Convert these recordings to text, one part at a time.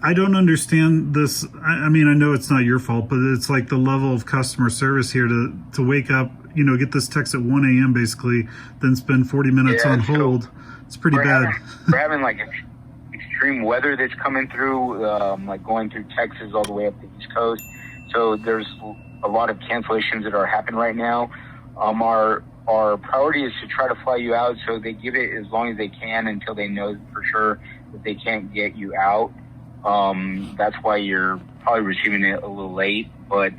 I don't understand this. I mean, I know it's not your fault, but it's like the level of customer service here to wake up, get this text at 1 a.m. basically, then spend 40 minutes on So hold. It's pretty we're bad. having like extreme weather that's coming through, like going through Texas all the way up the East Coast. So there's a lot of cancellations that are happening right now. Our priority is to try to fly you out, so they give it as long as they can until they know for sure that they can't get you out. That's why you're probably receiving it a little late, but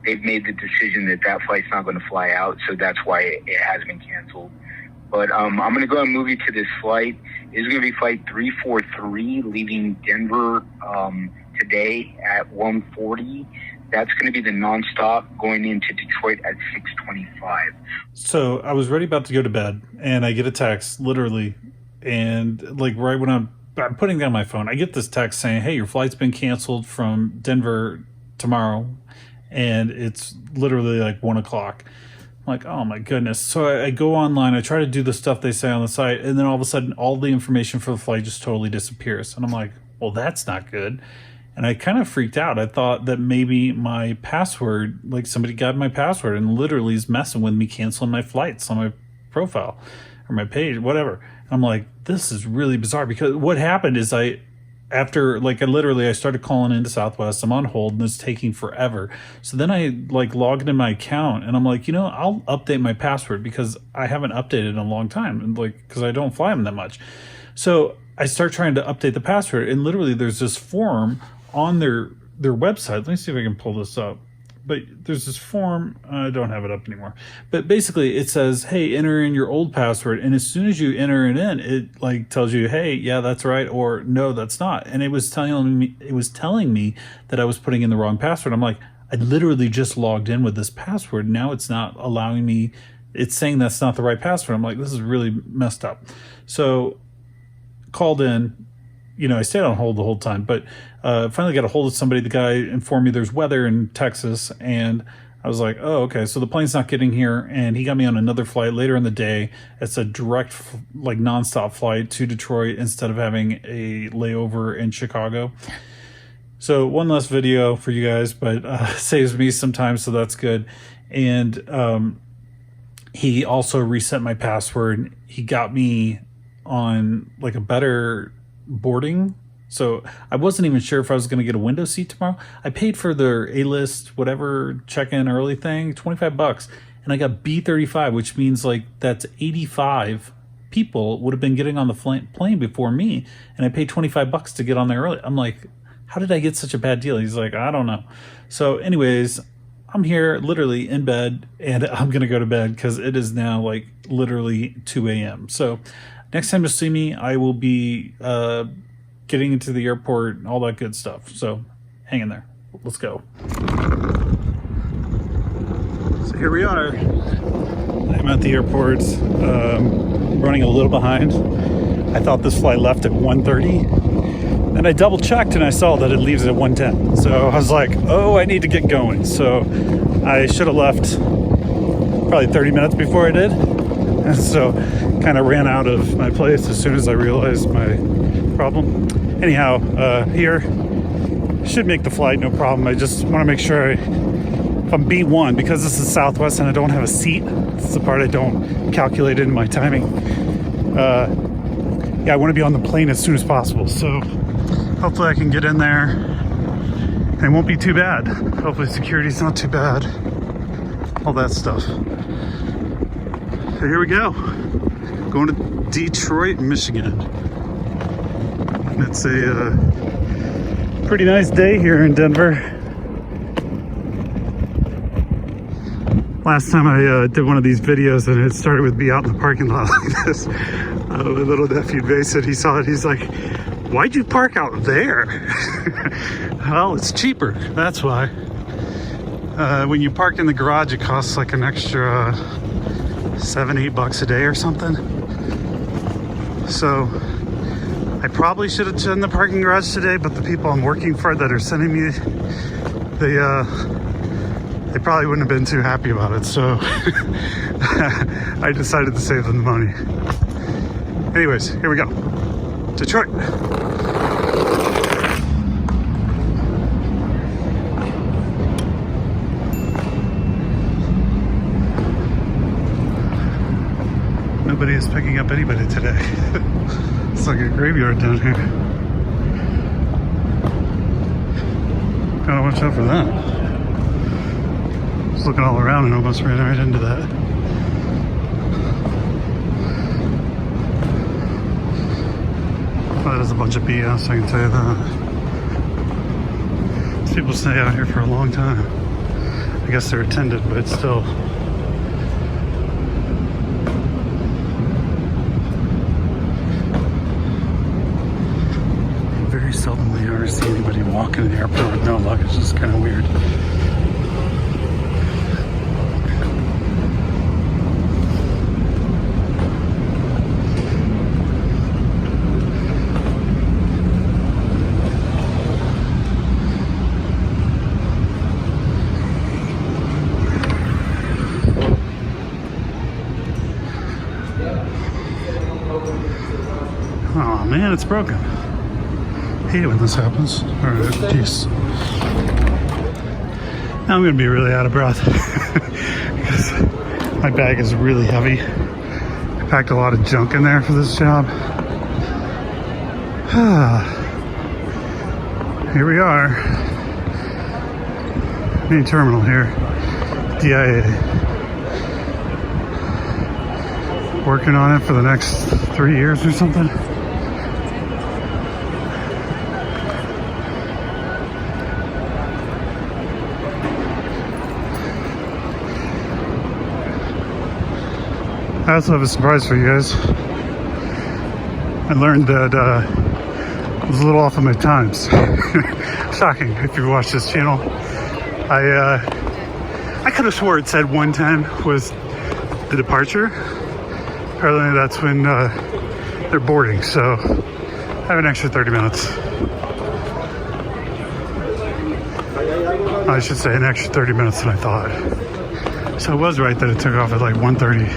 they've made the decision that flight's not going to fly out, so that's why it has been canceled. But I'm going to go and move you to this flight. It's going to be flight 343 leaving Denver today at 1:40. That's going to be the nonstop going into Detroit at 6:25. So I was ready about to go to bed, and I get a text, literally, and like right when I'm putting down my phone, I get this text saying, "Hey, your flight's been canceled from Denver tomorrow," and it's literally like 1 o'clock. I'm like, oh my goodness. So I go online, I try to do the stuff they say on the site, and then all of a sudden, all the information for the flight just totally disappears. And I'm like, well, that's not good. And I kind of freaked out. I thought that maybe my password, like somebody got my password and literally is messing with me, canceling my flights on my profile or my page, whatever. And I'm like, this is really bizarre, because what happened is I started calling into Southwest. I'm on hold and it's taking forever. So then I logged into my account and I'm like, I'll update my password because I haven't updated in a long time, and because I don't fly them that much. So I start trying to update the password, and literally there's this form on their website. Let me see if I can pull this up. But there's this form. I don't have it up anymore. But basically it says, hey, enter in your old password. And as soon as you enter it in, it tells you, hey, yeah, that's right, or no, that's not. And it was telling me that I was putting in the wrong password. I'm like, I literally just logged in with this password. Now it's not allowing me. It's saying that's not the right password. I'm like, this is really messed up. So called in. I stayed on hold the whole time, but finally got a hold of somebody. The guy informed me there's weather in Texas, and I was like, oh, okay, so the plane's not getting here, and he got me on another flight later in the day. It's a direct, nonstop flight to Detroit instead of having a layover in Chicago. So one less video for you guys, but saves me some time, so that's good. And he also reset my password. He got me on a better boarding, so I wasn't even sure if I was going to get a window seat tomorrow. I paid for their A-list whatever check-in early thing, $25, and I got B35, which means that's 85 people would have been getting on the plane before me, and I paid $25 to get on there early. I'm like, how did I get such a bad deal? He's like, I don't know. So anyways, I'm here literally in bed, and I'm going to go to bed because it is now literally 2 a.m. So next time you see me, I will be getting into the airport and all that good stuff. So hang in there. Let's go. So here we are. I'm at the airport, running a little behind. I thought this flight left at 1:30. Then I double checked and I saw that it leaves at 1:10. So I was like, oh, I need to get going. So I should have left probably 30 minutes before I did. And so kind of ran out of my place as soon as I realized my problem. Anyhow, here should make the flight, no problem. I just want to make sure if I'm B1, because this is Southwest and I don't have a seat, this is the part I don't calculate in my timing. I want to be on the plane as soon as possible. So hopefully I can get in there and it won't be too bad. Hopefully security's not too bad. All that stuff. So here we go. Going to Detroit, Michigan. And it's a pretty nice day here in Denver. Last time I did one of these videos and it started with me out in the parking lot like this. My little nephew Mason, he saw it, he's like, why'd you park out there? Well, it's cheaper, that's why. When you park in the garage, it costs an extra $7-8 a day or something. So I probably should have done the parking garage today, but the people I'm working for that are sending me, they probably wouldn't have been too happy about it. So I decided to save them the money. Anyways, here we go. Detroit. picking up anybody today. It's like a graveyard down here. Gotta watch out for that. Just looking all around and almost ran right into that. Well, that is a bunch of BS, I can tell you that. These people stay out here for a long time. I guess they're attended, but still. Very seldomly ever see anybody walk in the airport with no luggage. It's kind of weird. Oh man, it's broken. I hate it when this happens. Alright, jeez. Now I'm gonna be really out of breath because my bag is really heavy. I packed a lot of junk in there for this job. Here we are. Main terminal here. DIA. Working on it for the next 3 years or something. I also have a surprise for you guys. I learned that I was a little off of my times. Shocking if you watch this channel. I could have swore it said 1:10 was the departure. Apparently that's when they're boarding, so I have an extra 30 minutes. I should say an extra 30 minutes than I thought. So it was right that it took off at like 1:30.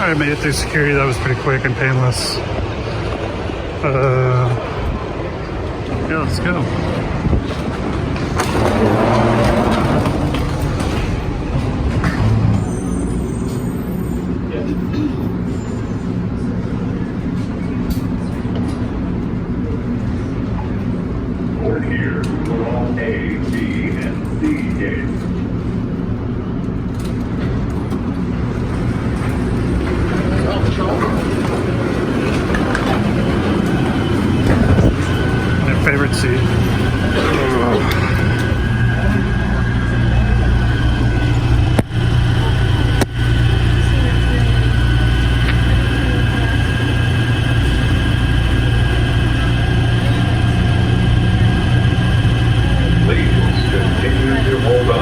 I made it through security. That was pretty quick and painless. Yeah, let's go. We're here for all A, B, and C gates. My favorite seat. Please continue to hold on.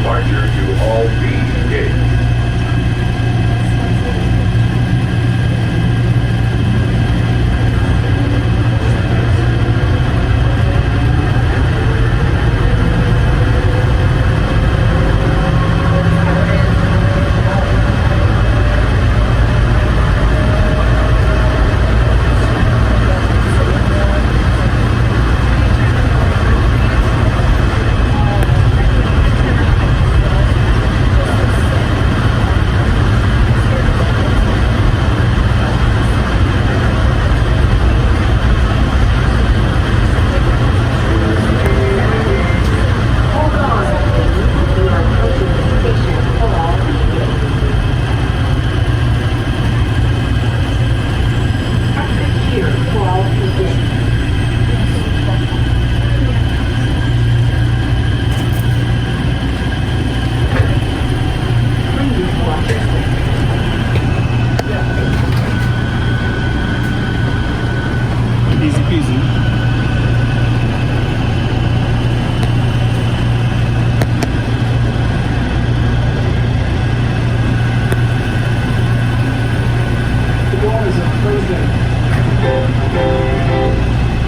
departure to all B gates. Easy peasy. The doors are closing.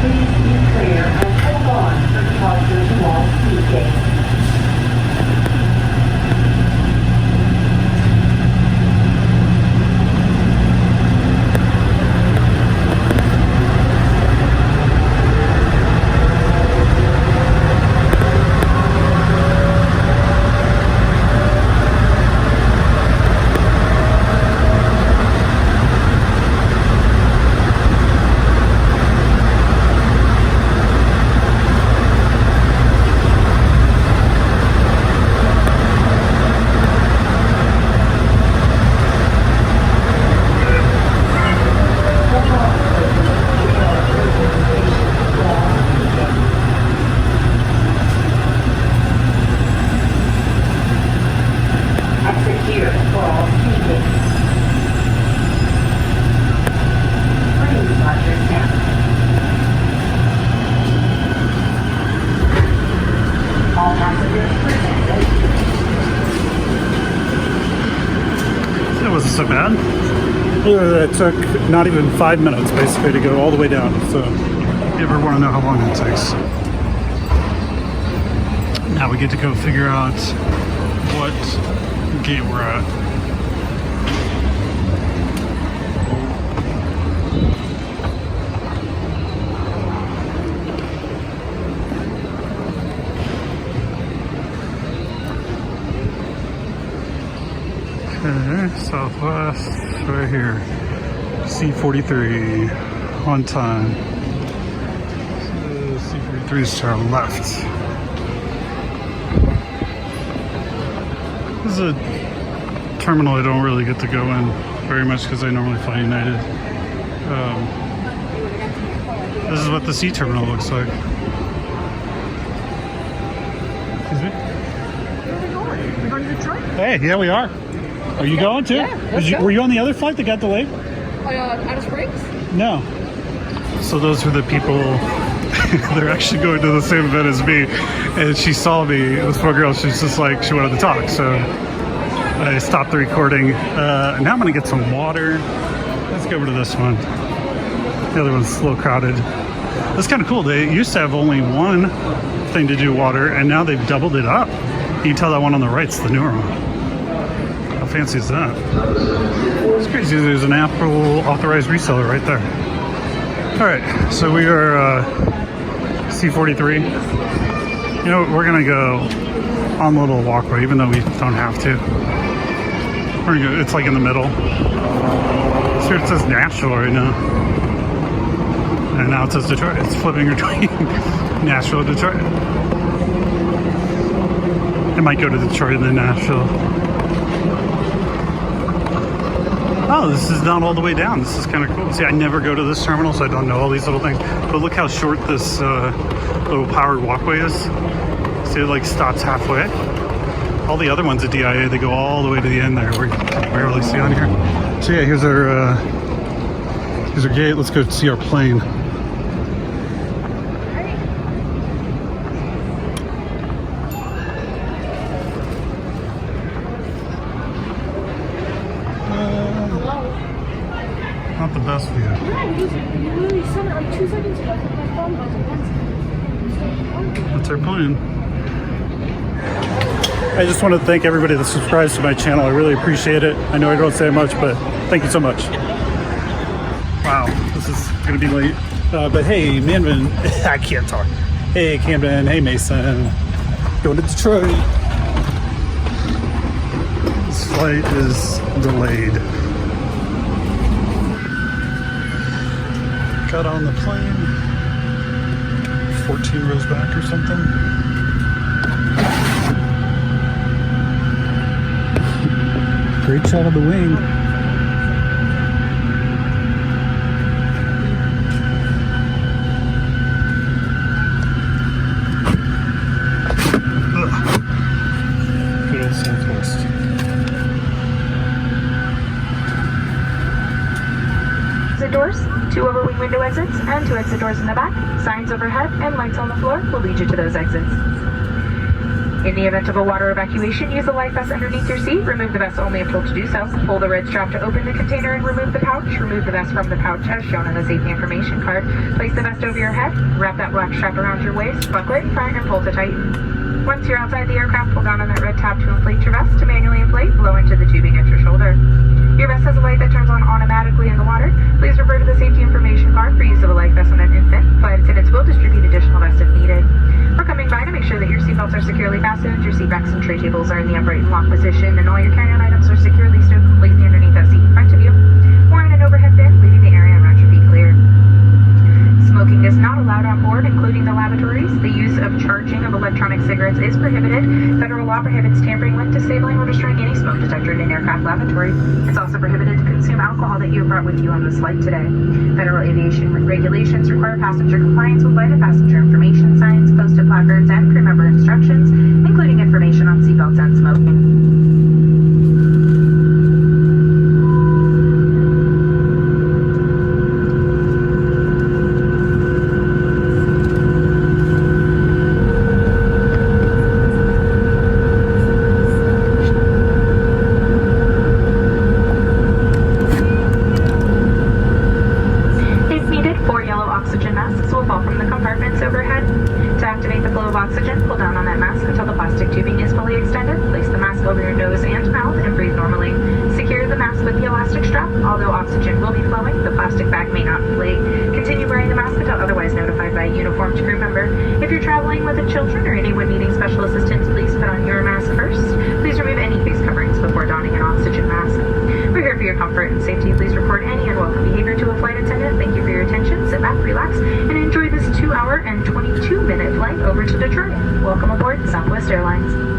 Please be clear and hold on for departure to all speed gates. It wasn't so bad. It took not even 5 minutes basically to go all the way down. So if you ever want to know how long it takes. Now we get to go figure out what gate we're at. Okay, Southwest, right here. C43 on time. So C43 is to our left. This is a terminal I don't really get to go in very much because I normally fly United. This is what the C terminal looks like. Excuse me? We're going to Detroit? Hey, yeah, we are. Are you going too? Yeah, let's go. Were you on the other flight that got delayed? Out of Springs? No. So those were the people. They're actually going to the same event as me, and she saw me. This poor girl. She's just like she wanted to talk, so I stopped the recording. Now I'm gonna get some water. Let's go over to this one. The other one's a little crowded. That's kind of cool. They used to have only one thing to do water, and now they've doubled it up. You can tell that one on the right's the newer one. How fancy is that? It's crazy. There's an Apple authorized reseller right there. All right, so we are C43. You know, we're gonna go on the little walkway, even though we don't have to. We're gonna go, it's like in the middle. Here it says Nashville right now. And now it says Detroit. It's flipping between Nashville and Detroit. It might go to Detroit and then Nashville. Oh, this is not all the way down. This is kind of cool. See, I never go to this terminal, so I don't know all these little things. But look how short this little powered walkway is. See, it like stops halfway. All the other ones at DIA, they go all the way to the end there. We can barely see on here. So yeah, here's our gate. Let's go see our plane. Not the best view. Yeah, you literally said it like 2 seconds ago. My phone wasn't. That's our plane. I just want to thank everybody that subscribes to my channel. I really appreciate it. I know I don't say much, but thank you so much. Wow, this is going to be late. But hey, Manman, I can't talk. Hey, Camden. Hey, Mason. Going to Detroit. This flight is delayed. Got on the plane. 14 rows back or something. Great shot of the wing. Good old Southwest. The doors, 2 over wing window exit. exits, and two exit doors in the back. Signs overhead and lights on the floor will lead you to those exits. In the event of a water evacuation, use the life vest underneath your seat. Remove the vest only if told to do so. Pull the red strap to open the container and remove the pouch. Remove the vest from the pouch as shown on the safety information card. Place the vest over your head. Wrap that black strap around your waist. Buckle it in front and pull to tighten. Once you're outside the aircraft, pull down on that red tab to inflate your vest. To manually inflate, blow into the tubing at your shoulder. Your vest has a light that turns on automatically in the water. Please refer to the safety information card for use of a life vest on an infant. Flight attendants will distribute additional vests if needed. We're coming by to make sure that your seatbelts are securely fastened, your seat backs and tray tables are in the upright and locked position, and all your carry-on items are securely stowed completely underneath that seat in front of you, or in an overhead bin, leaving the area around your feet clear. Smoking is not allowed on board, including the lavatories. The use of charging of electronic cigarettes is prohibited. Federal law prohibits tampering with, disabling, or destroying any smoke detector in an aircraft lavatory. It's also prohibited to consume alcohol that you have brought with you on this flight today. Federal aviation regulations require passenger compliance with lighted passenger information signs, posted placards, and crew member instructions, including information on seatbelts and smoking. Airlines.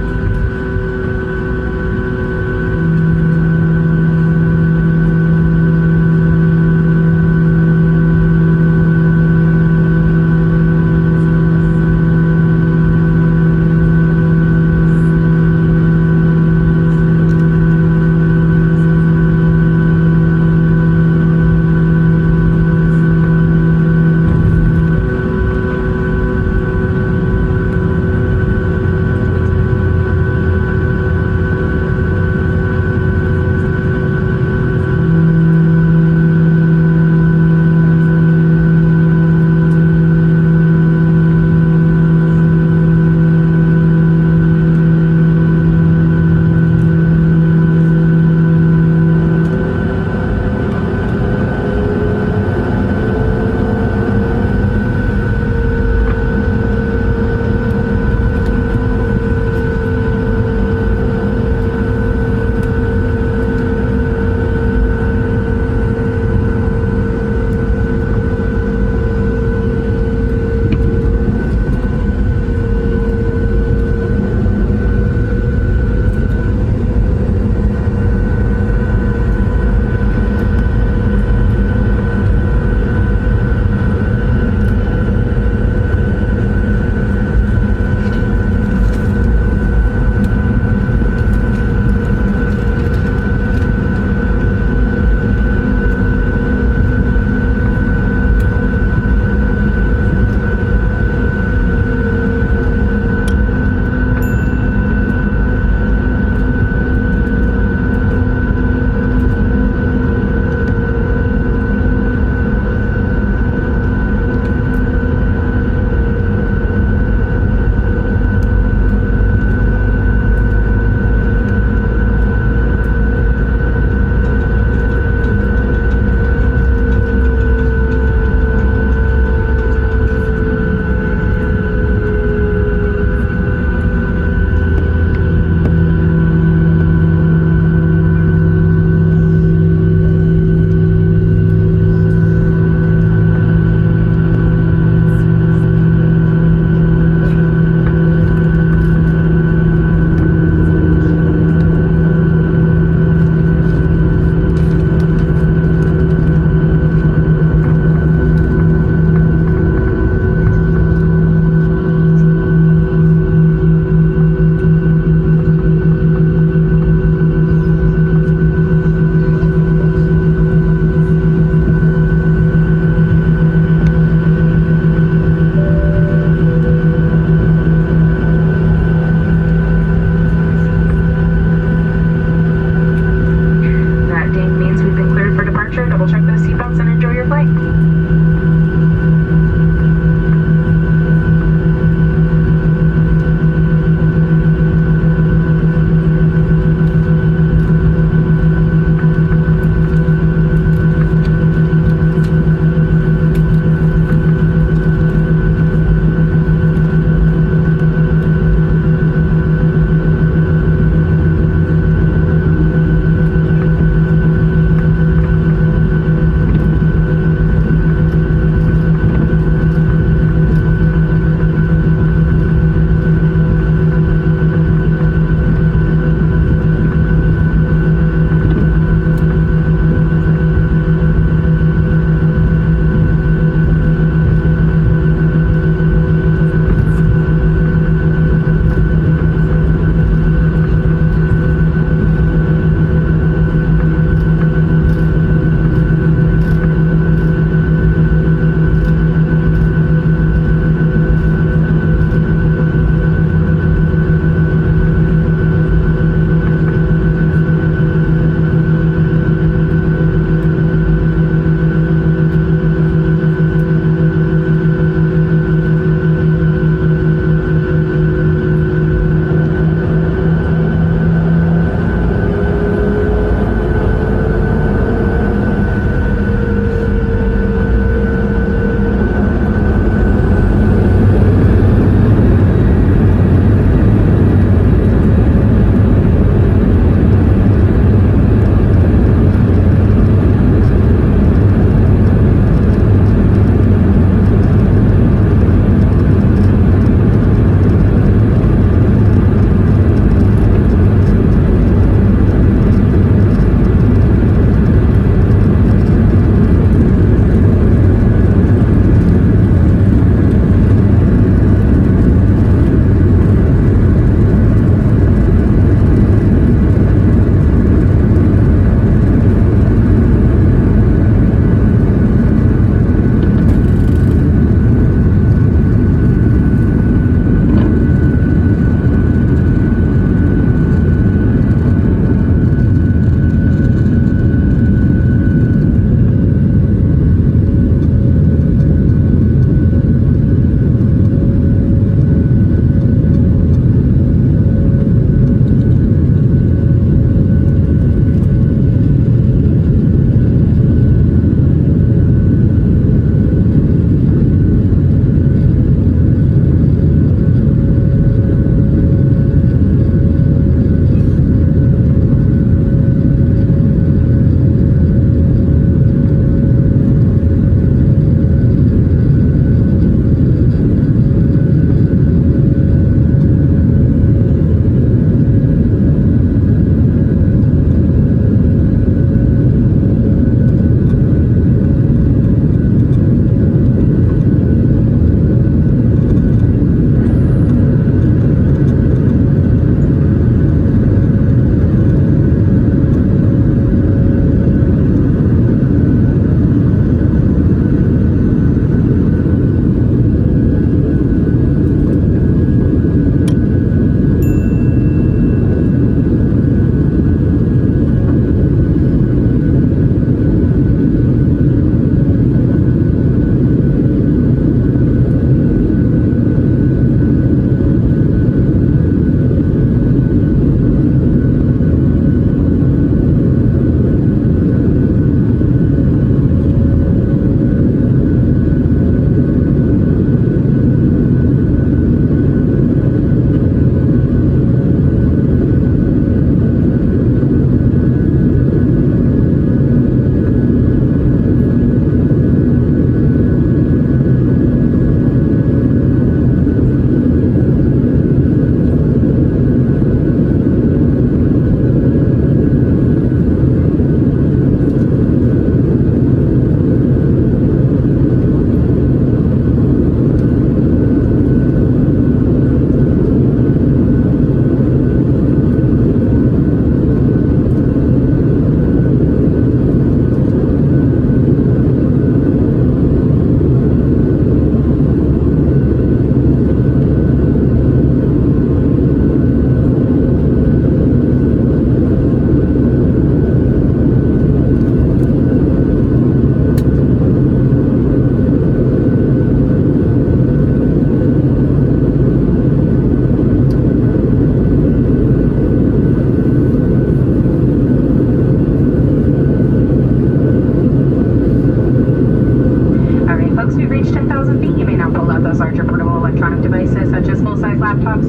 seat, you may now pull out those larger portable electronic devices such as full-size laptops.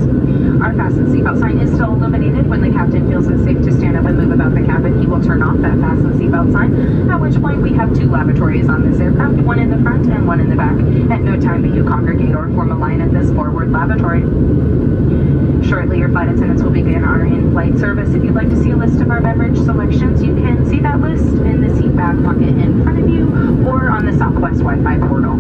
Our fasten seatbelt sign is still illuminated. When the captain feels it safe to stand up and move about the cabin, he will turn off that fasten seatbelt sign, at which point we have 2 lavatories on this aircraft, one in the front and one in the back. At no time may you congregate or form a line at this forward lavatory. Shortly, your flight attendants will begin our in-flight service. If you'd like to see a list of our beverage selections, you can see that list in the seat back pocket in front of you or on the Southwest Wi-Fi portal.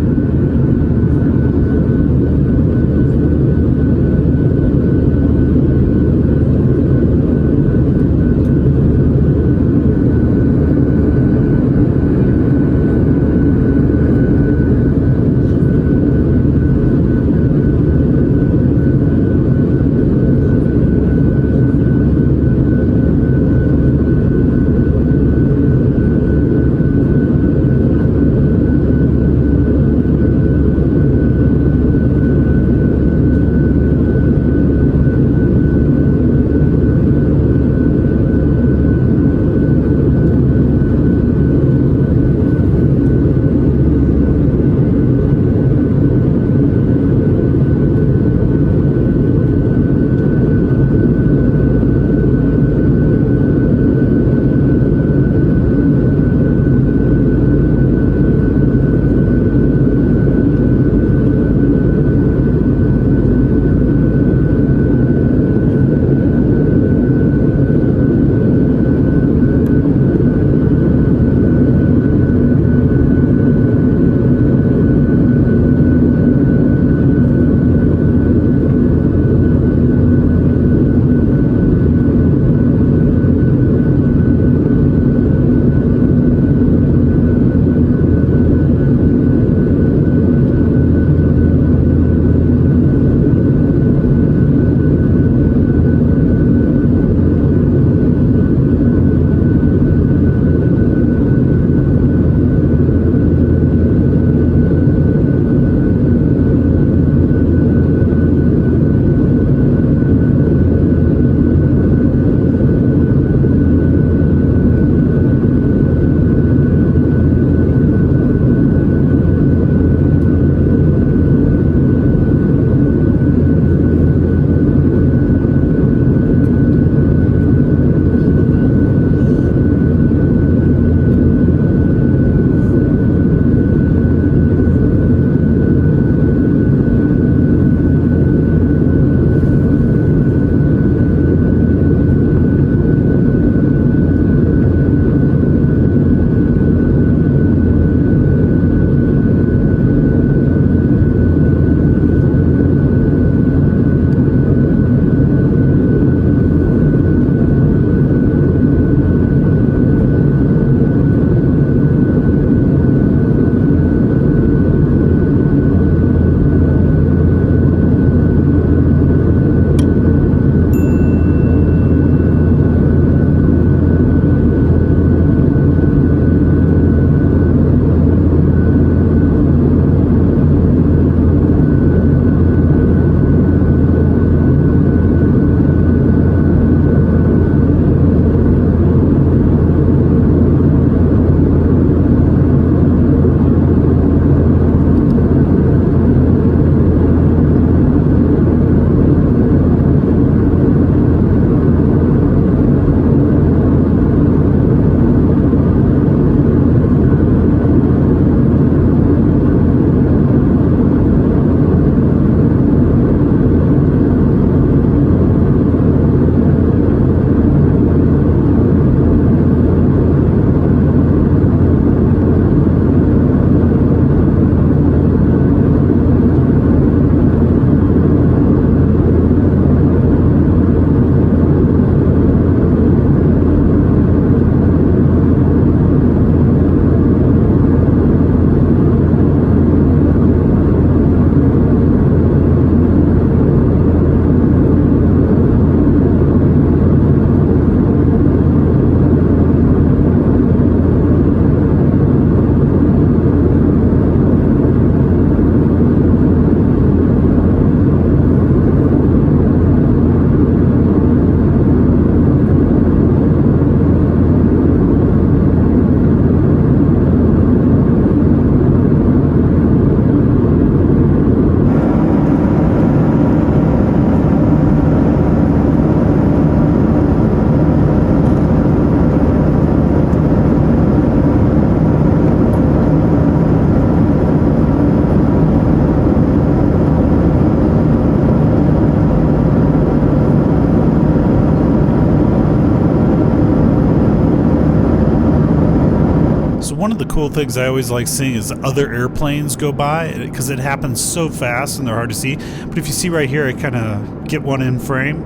cool things I always like seeing is other airplanes go by, because it happens so fast and they're hard to see. But if you see right here, I kind of get one in frame.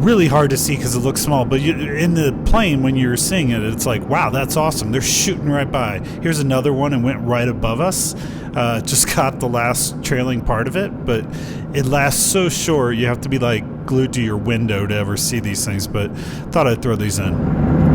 Really hard to see because it looks small, but in the plane when you're seeing it, it's like, wow, that's awesome. They're shooting right by. Here's another one and went right above us. Just caught the last trailing part of it, but it lasts so short. You have to be like glued to your window to ever see these things, but thought I'd throw these in.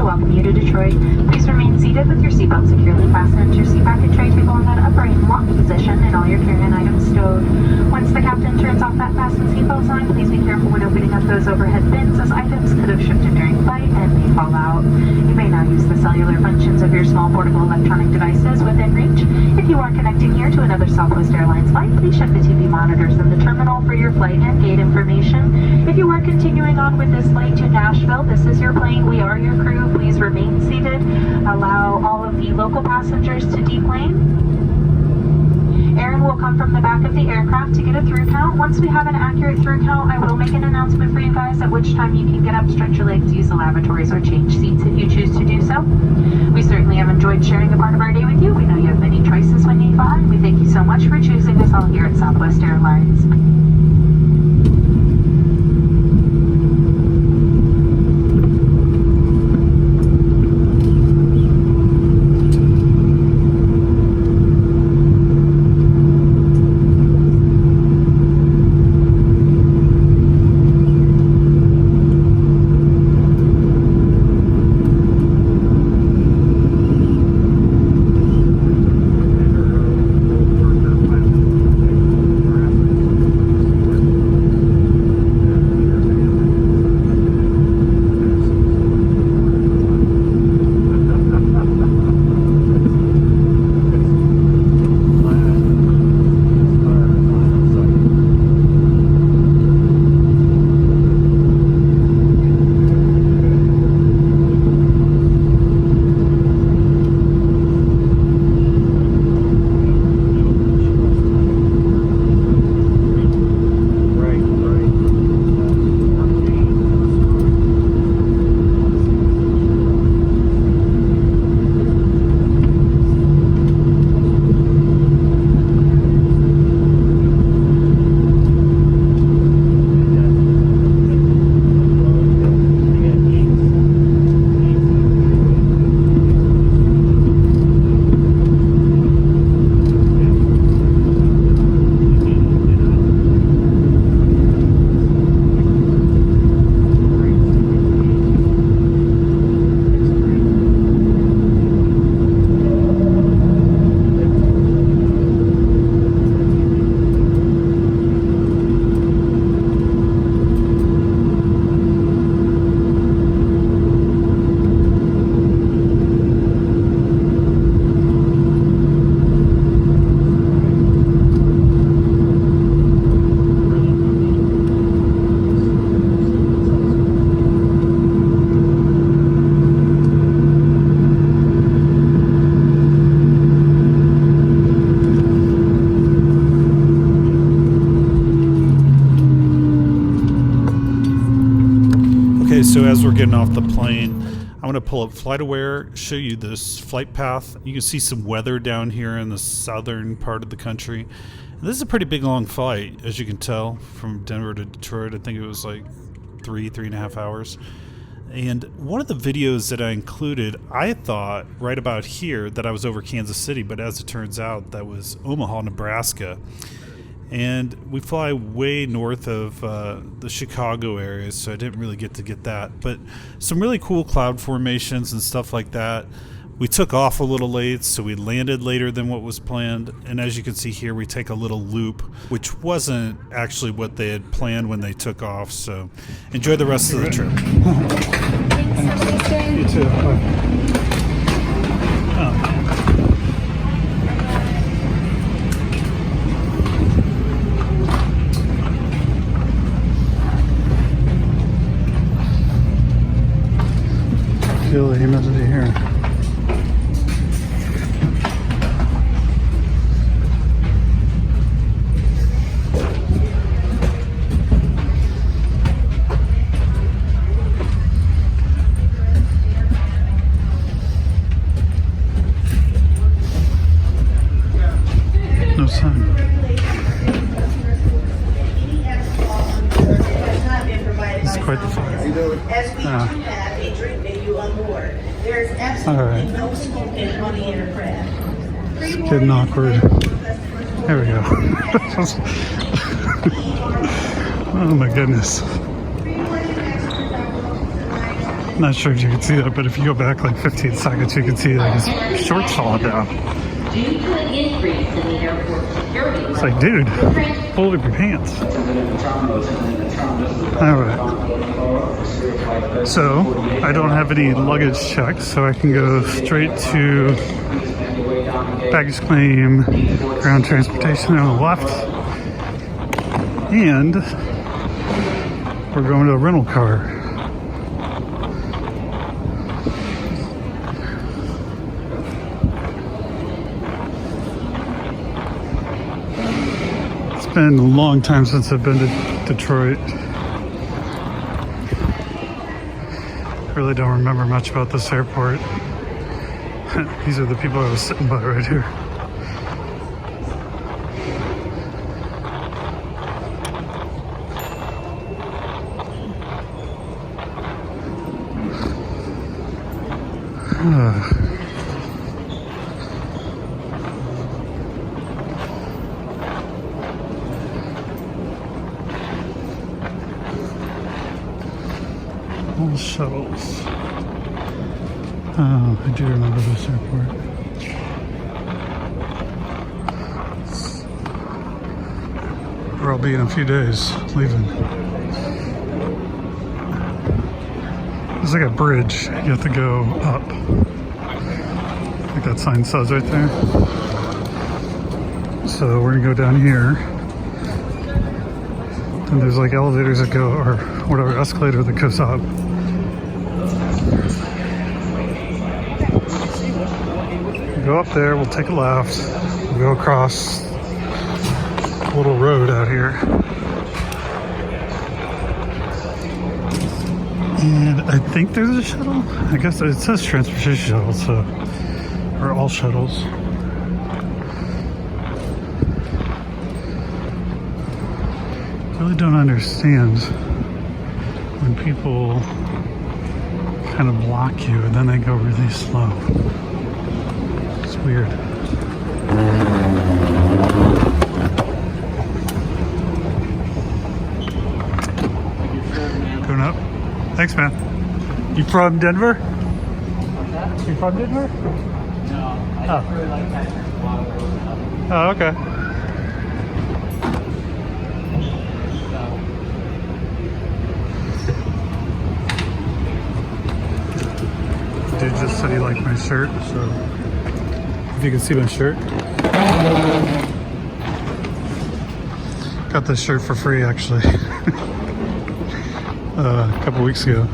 to welcome you to Detroit. Please remain seated with your seatbelt securely fastened, your seat back and tray table in that upright and locked position, and all your carry-on items stowed. Once the captain turns off that fasten seatbelt sign, please be careful when opening up those overhead bins, as items could have shifted during flight and may fall out. You may now use the cellular functions of your small portable electronic devices within reach. If you are connecting here to another Southwest Airlines flight, please check the TV monitors in the terminal for your flight and gate information. If you are continuing on with this flight to Nashville, this is your plane. We are your crew. Please remain seated. Allow all of the local passengers to deplane. Aaron will come from the back of the aircraft to get a through count. Once we have an accurate through count, I will make an announcement for you guys, at which time you can get up, stretch your legs, use the lavatories, or change seats if you choose to do so. We certainly have enjoyed sharing a part of our day with you. We know you have many choices when you fly. We thank you so much for choosing us all here at Southwest Airlines. So as we're getting off the plane, I'm going to pull up FlightAware, show you this flight path. You can see some weather down here in the southern part of the country. And this is a pretty big long flight, as you can tell, from Denver to Detroit. I think it was like 3.5 hours. And one of the videos that I included, I thought right about here that I was over Kansas City, but as it turns out, that was Omaha, Nebraska. And we fly way north of the Chicago area, so I didn't really get to get that. But some really cool cloud formations and stuff like that. We took off a little late, so we landed later than what was planned. And as you can see here, we take a little loop, which wasn't actually what they had planned when they took off. So enjoy the rest of the trip. You too. Oh. Feel the humidity here. No sun. It's quite the fun. As we do have a drink menu on board. There's absolutely no smoking on the aircraft. It's getting awkward. There we go. Oh my goodness. Not sure if you can see that, but if you go back like 15 seconds, you can see like his shorts falling down. Due to an increase in the airport security. It's like, dude, pull up your pants. Alright. So, I don't have any luggage checked, so I can go straight to baggage claim, ground transportation on the left. And we're going to a rental car. It's been a long time since I've been to Detroit. I really don't remember much about this airport. These are the people I was sitting by right here. All shuttles. Oh, I do remember this airport. Where I'll be in a few days, leaving. There's like a bridge. You have to go up. Like that sign says right there. So we're gonna go down here. And there's like elevators that go, or whatever, escalator that goes up. Go up there, we'll take a left, we'll go across a little road out here. And I think there's a shuttle. I guess it says transportation shuttle, so, or all shuttles. Really don't understand when people kind of block you and then they go really slow. It's weird. Going up. Thanks, man. You from Denver? You from Denver? No, I just really like Patrick Water. Oh, okay. Dude just said he liked my shirt, so if you can see my shirt. Got this shirt for free actually. A couple weeks ago.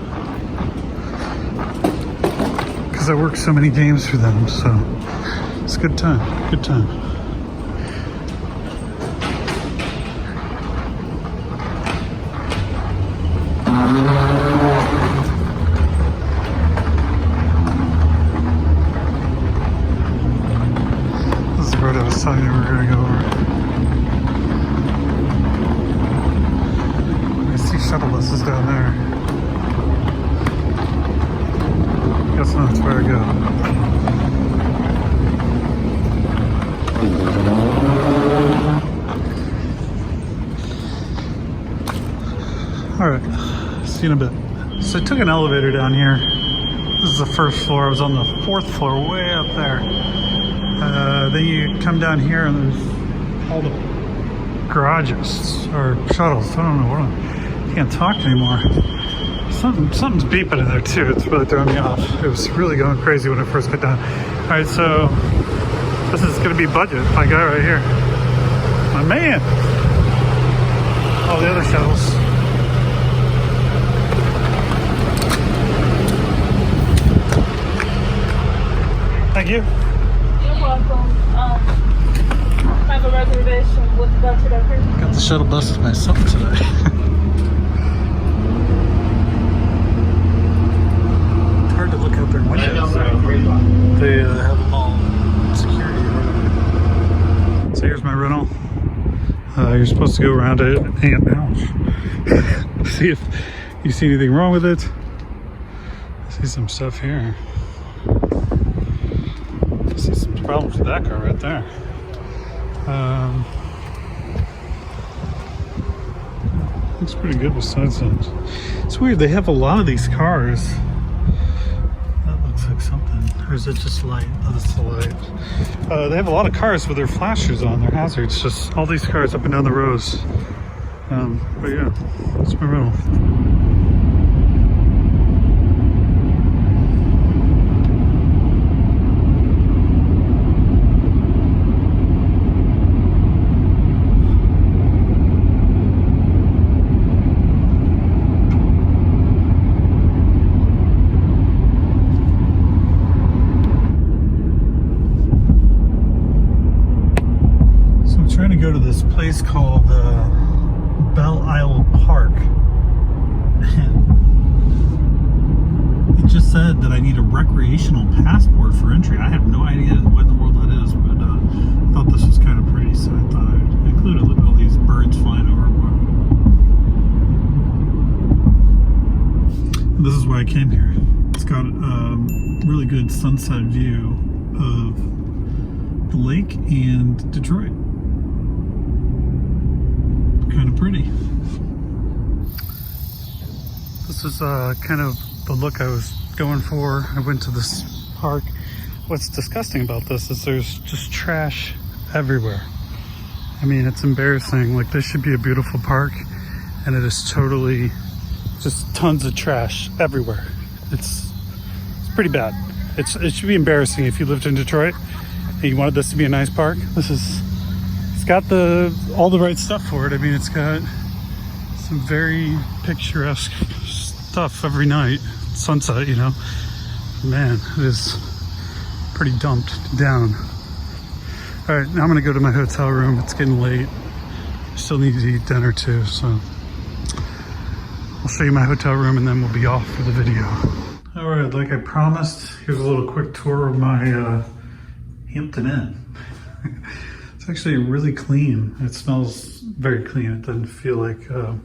Because I work so many games for them, so it's a good time, good time. This is the road I was telling you we were going to go over. I see shuttle buses down there. Guess that's where I go. Alright, see you in a bit. So I took an elevator down here. This is the first floor. I was on the 4th floor, way up there. Then you come down here and there's all the garages or shuttles. I don't know what. I can't talk anymore. Something's beeping in there too. It's really throwing me off. It was really going crazy when I first got down. All right, so this is gonna be budget. My guy right here, my man. All the other shuttles. Thank you. You're welcome. I have a reservation with the budget over here. Got the shuttle bus to myself today. It's hard to look out their windows. They have them all security. So here's my rental. You're supposed to go around it and ouch. See if you see anything wrong with it. I see some stuff here. I see some problems with that car right there. Looks pretty good besides that. It's weird, they have a lot of these cars looks like something. Or is it just light? Oh, it's the light. They have a lot of cars with their flashers on, their hazards. Just all these cars up and down the rows. But yeah, it's my rental. Trying to go to this place called Belle Isle Park, and it just said that I need a recreational passport for entry. I have no idea what in the world that is, but I thought this was kind of pretty, so I thought I'd include it. Look at all these birds flying over. And this is why I came here. It's got a really good sunset view of the lake and Detroit. Kind of pretty. This is kind of the look I was going for. I went to this park. What's disgusting about this is there's just trash everywhere. I mean, it's embarrassing. Like, this should be a beautiful park, and it is totally just tons of trash everywhere. It's pretty bad. It should be embarrassing if you lived in Detroit and you wanted this to be a nice park. It's got all the right stuff for it. I mean, it's got some very picturesque stuff every night, sunset, you know. Man, it is pretty dumped down. All right, now I'm gonna go to my hotel room. It's getting late. I still need to eat dinner too, so I'll show you my hotel room and then we'll be off for the video. All right, like I promised, here's a little quick tour of my Hampton Inn. It's actually really clean. It smells very clean. It doesn't feel like a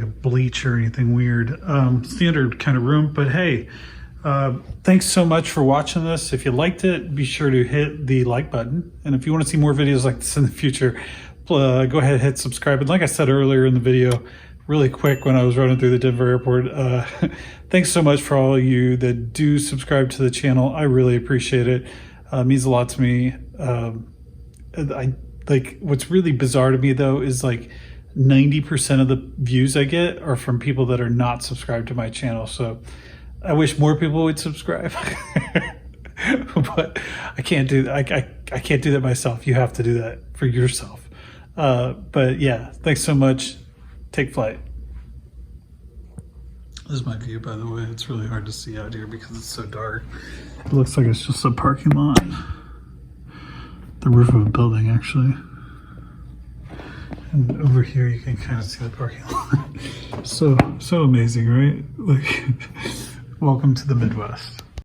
bleach or anything weird. Standard kind of room, but hey, thanks so much for watching this. If you liked it, be sure to hit the like button. And if you want to see more videos like this in the future, go ahead and hit subscribe. And like I said earlier in the video, really quick when I was running through the Denver airport, thanks so much for all of you that do subscribe to the channel. I really appreciate it. It means a lot to me. What's really bizarre to me though is like 90% of the views I get are from people that are not subscribed to my channel. So I wish more people would subscribe, but I can't do that. I can't do that myself. You have to do that for yourself. But yeah, thanks so much. Take flight. This is my view, by the way. It's really hard to see out here because it's so dark. It looks like it's just a parking lot. The roof of a building, actually. And over here you can kind of see the parking lot. So amazing, right? Like, welcome to the Midwest.